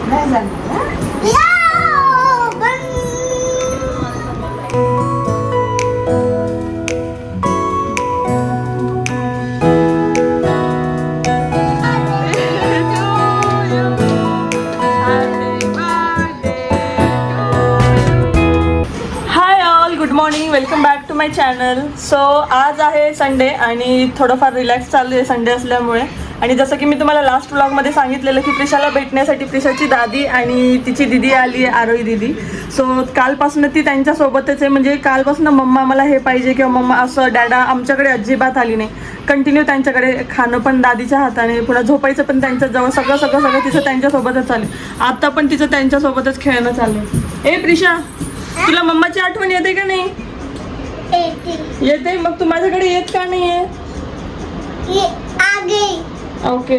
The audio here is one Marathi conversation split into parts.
नाही जाणार. Welcome back to my channel. So आज आहे संडे आणि थोडंफार रिलॅक्स चालू आहे संडे असल्यामुळे. आणि जसं की मी तुम्हाला लास्ट व्लॉगमध्ये सांगितलेलं की प्रिशाला भेटण्यासाठी प्रिशाची दादी आणि तिची दिदी आली आहे, आरोही दिदी. सो कालपासून ती त्यांच्यासोबतच आहे. म्हणजे कालपासून मम्मा मला हे पाहिजे किंवा मम्मा असं, डॅडा आमच्याकडे अजिबात आली नाही. कंटिन्यू त्यांच्याकडे खाणं पण दादीच्या हाताने, पुन्हा झोपायचं पण त्यांच्याजवळ, सगळं तिचं त्यांच्यासोबतच चालू. आता पण तिचं त्यांच्यासोबतच खेळणं चालू आहे. ए प्रिशा, तुला मम्माची आठवण येते का नाही? येते. मग तू माझ्याकडे येत का नाही आहे? ओके.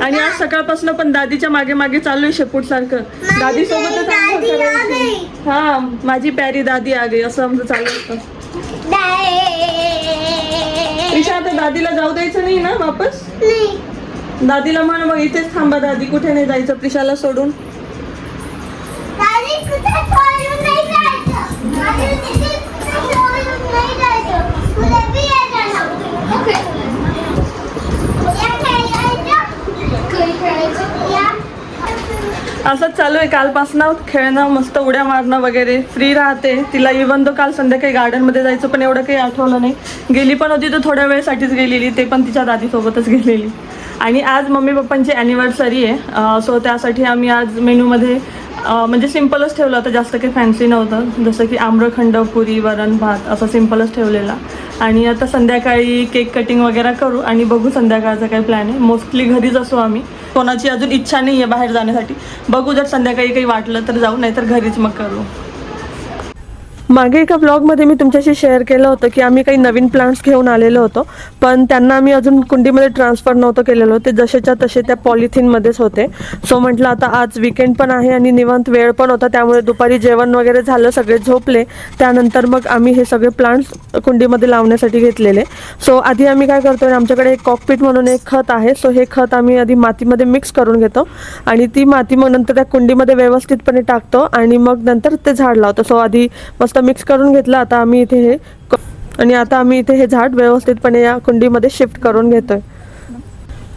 आणि आज सकाळपासून पण दादीच्या मागे मागे चालू आहे शेपूट सारखं. दादी सोबतच हा, माझी प्यारी दादी आ गई असं आमचं चालू असतं. प्रिशा, आता दादीला जाऊ द्यायचं नाही ना वापस? दादीला म्हण मग इथेच थांबा, दादी कुठे नाही जायचं प्रिशाला सोडून. असंच चालू आहे कालपासून. खेळणं, मस्त उड्या मारणं वगैरे, फ्री राहते. तिला इव्हन तो काल संध्याकाळी गार्डनमध्ये जायचं पण एवढं काही आठवलं नाही. गेली पण होती तर थोड्या वेळेसाठीच गेलेली, ते पण तिच्या दादीसोबतच गेलेली. आणि आज मम्मी पप्पांची ॲनिव्हर्सरी आहे. सो त्यासाठी आम्ही आज मेनूमध्ये म्हणजे सिम्पलच ठेवलं होतं, जास्त काही फॅन्सी नव्हतं. जसं की आम्रखंड, पुरी, वरण भात असं सिम्पलच ठेवलेला. आणि आता संध्याकाळी केक कटिंग वगैरे करू आणि बघू संध्याकाळचा काय प्लॅन आहे. मोस्टली घरीच असू आम्ही. कोणाची अजून इच्छा नाही आहे बाहेर जाण्यासाठी. बघू, जर संध्याकाळी काही वाटलं तर जाऊ, नाहीतर घरीच मग करू. मागे एका ब्लॉगमध्ये मी तुमच्याशी शेअर केलं होतं की आम्ही काही नवीन प्लांट्स घेऊन आलेलो होतो, पण त्यांना आम्ही अजून कुंडीमध्ये ट्रान्सफर नव्हतं केलेलं. ते जसेच्या तसे त्या पॉलिथिनमध्येच होते. सो म्हटलं आता आज विकेंड पण आहे आणि निवांत वेळ पण होता, त्यामुळे दुपारी जेवण वगैरे झालं, सगळे झोपले. त्यानंतर मग आम्ही हे सगळे प्लांट्स कुंडीमध्ये लावण्यासाठी घेतलेले. सो आधी आम्ही काय करतो, आमच्याकडे एक कॉकपीट म्हणून एक खत आहे. सो हे खत आम्ही आधी मातीमध्ये मिक्स करून घेतो आणि ती माती मग नंतर त्या कुंडीमध्ये व्यवस्थितपणे टाकतो आणि मग नंतर ते झाड लावतो. सो आधी मस्त मिक्स करून घेतलं. आता आम्ही इथे हे झाड व्यवस्थितपणे या कुंडीमध्ये शिफ्ट करून घेतोय.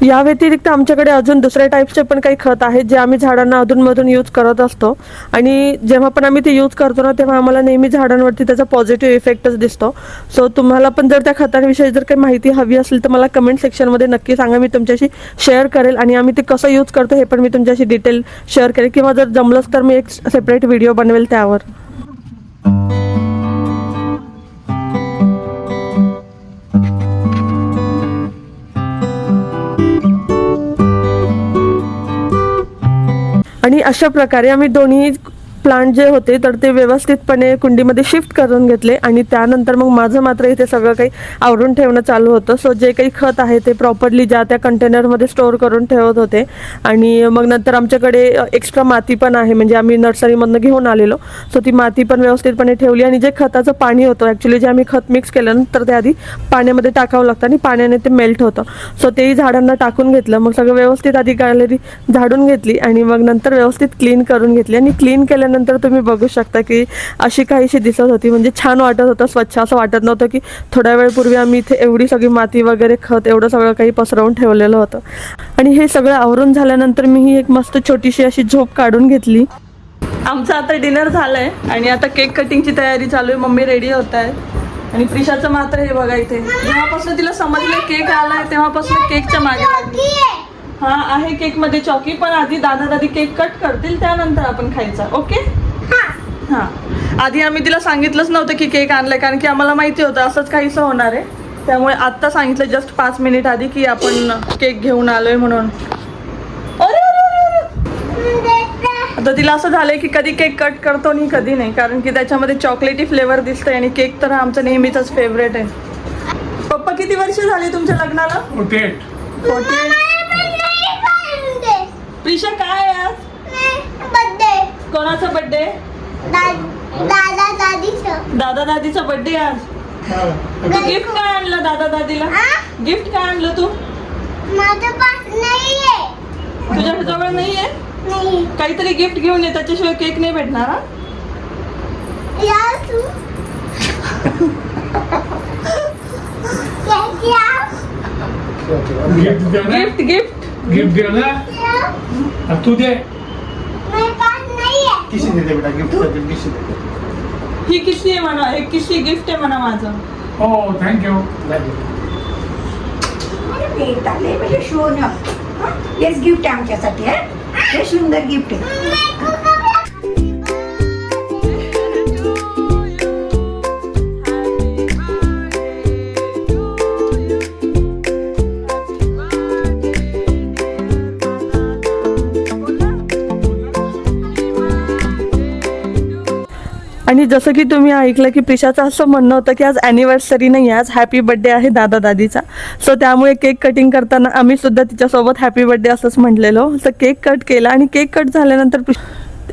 या व्यतिरिक्त आमच्याकडे अजून दुसऱ्या टाईपचे पण काही खत आहेत जे आम्ही झाडांना अधूनमधून यूज करत असतो. आणि जेव्हा पण आम्ही ते यूज करतो ना, तेव्हा आम्हाला नेहमी झाडांवरती त्याचा पॉझिटिव्ह इफेक्टच दिसतो. सो तुम्हाला पण जर त्या खतांविषयी जर काही माहिती हवी असेल तर मला कमेंट सेक्शनमध्ये नक्की सांगा, मी तुमच्याशी शेअर करेल. आणि आम्ही ते कसं यूज करतो हे पण मी तुमच्याशी डिटेल शेअर करेल, किंवा जर जमलंच तर मी एक सेपरेट व्हिडिओ बनवेल त्यावर. आणि अशा प्रकारे आम्ही दोन्ही प्लांट जे होते तर ते व्यवस्थितपणे कुंडीमध्ये शिफ्ट करून घेतले. आणि त्यानंतर मग माझं मात्र इथे सगळं काही आवरून ठेवणं चालू होतं. सो जे काही खत आहे ते प्रॉपरली ज्या त्या कंटेनरमध्ये स्टोअर करून ठेवत होते. आणि मग नंतर आमच्याकडे एक्स्ट्रा माती पण आहे, म्हणजे आम्ही नर्सरीमधनं घेऊन आलेलो. सो ती माती पण व्यवस्थितपणे ठेवली. आणि जे खताचं पाणी होतं, ॲक्च्युली जे आम्ही खत मिक्स केलं तर ते आधी पाण्यामध्ये टाकावं लागतं आणि पाण्याने ते मेल्ट होतं. सो तेही झाडांना टाकून घेतलं. मग सगळं व्यवस्थित आधी गॅलरी झाडून घेतली आणि मग नंतर व्यवस्थित क्लीन करून घेतली. आणि क्लीन केल्यानंतर तुम्ही बघू शकता की अशी काहीशी दिसत होती, म्हणजे छान वाटत होतं, स्वच्छ. असं वाटत नव्हतं की थोड्या वेळपूर्वी आम्ही इथे एवढी सगळी माती वगैरे, खत एवढं सगळं काही पसरवून ठेवलेलं होतं. आणि हे सगळं आवरून झाल्यानंतर मी ही एक मस्त छोटीशी अशी झोप काढून घेतली. आमचं आता डिनर झालंय आणि आता केक कटिंगची तयारी चालू आहे. मम्मी रेडी होत आहे. आणि प्रिशाचं मात्र हे बघा, इथे जेव्हापासून तिला समजलं केक आलाय तेव्हापासून केकच्या मागे लागली. हा आहे केक मध्ये चॉकी, पण आधी दादा दादी केक कट करतील, त्यानंतर आपण खायचा. ओके. हा, आधी आम्ही तिला सांगितलंच नव्हतं की केक आणलाय, कारण की आम्हाला माहिती होतं असंच काहीसं होणार आहे. त्यामुळे आत्ता सांगितलं जस्ट 5 मिनिट आधी की आपण केक घेऊन आलोय म्हणून. आता तिला असं झालंय की कधी केक कट करतो आणि कधी नाही, कारण की त्याच्यामध्ये चॉकलेटी फ्लेवर दिसतंय आणि केक तर आमचा नेहमीचाच फेवरेट आहे. पप्पा, किती वर्ष झाली तुमच्या लग्नाला? 48. प्रिशा, काय आहे आज? बर्थडे. कोणाचा बर्थडे? दादा दादीचा बर्थडे आज. गिफ्ट काय आणलं दादा दादीला? गिफ्ट काय आणलं तू? तुझ्याजवळ नाहीये? नाही. काहीतरी गिफ्ट घेऊन ये, त्याच्याशिवाय केक नाही भेटणार हा. या तू. केक या. गिफ्ट दे ना, गिफ्ट गिफ्ट गिफ्ट दे ना. या. तू दे. मेरे पास नहीं है. किसी देते बेटा गिफ्ट करके किसी देते ही किसी आहे म्हणा, हे किसी गिफ्ट आहे म्हणा माझं. हो थँक्यू. बेटा लय म्हणजे शोन हेच गिफ्ट आहे आमच्यासाठी. हे सुंदर गिफ्ट आहे. आणि जसं की तुम्ही ऐकलं की प्रिशाचं असं म्हणणं होतं की आज ॲनिव्हर्सरी नाही आहे, आज हॅपी बर्थडे आहे दादा दादीचा. सो त्यामुळे केक कटिंग करताना आम्ही सुद्धा तिच्यासोबत हॅपी बर्थडे असंच म्हटलेलो. तर केक कट केला आणि केक कट झाल्यानंतर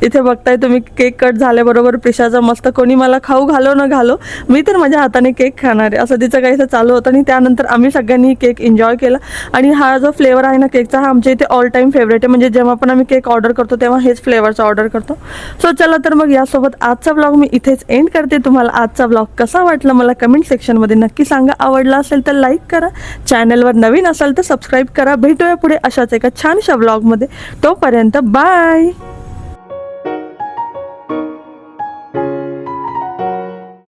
इथे बघताय तुम्ही केक कट झाल्याबरोबर प्रिशाचा मस्त कोणी मला खाऊ घालो न घालो, मी तर माझ्या हाताने केक खाणार आहे असं तिचं काहीसं चालू होतं. आणि त्यानंतर आम्ही सगळ्यांनी केक एन्जॉय केला. आणि हा जो फ्लेवर आहे ना केकचा, हा आमच्या इथे ऑल टाईम फेवरेट आहे. म्हणजे जेव्हा पण आम्ही केक ऑर्डर करतो तेव्हा हेच फ्लेवरचा ऑर्डर करतो. सो चला तर मग यासोबत आजचा ब्लॉग मी इथेच एंड करते. तुम्हाला आजचा ब्लॉग कसा वाटला मला कमेंट सेक्शनमध्ये नक्की सांगा. आवडला असेल तर लाईक करा, चॅनलवर नवीन असाल तर सबस्क्राईब करा. भेटूया पुढे अशाच एका छानशा ब्लॉगमध्ये. तोपर्यंत बाय.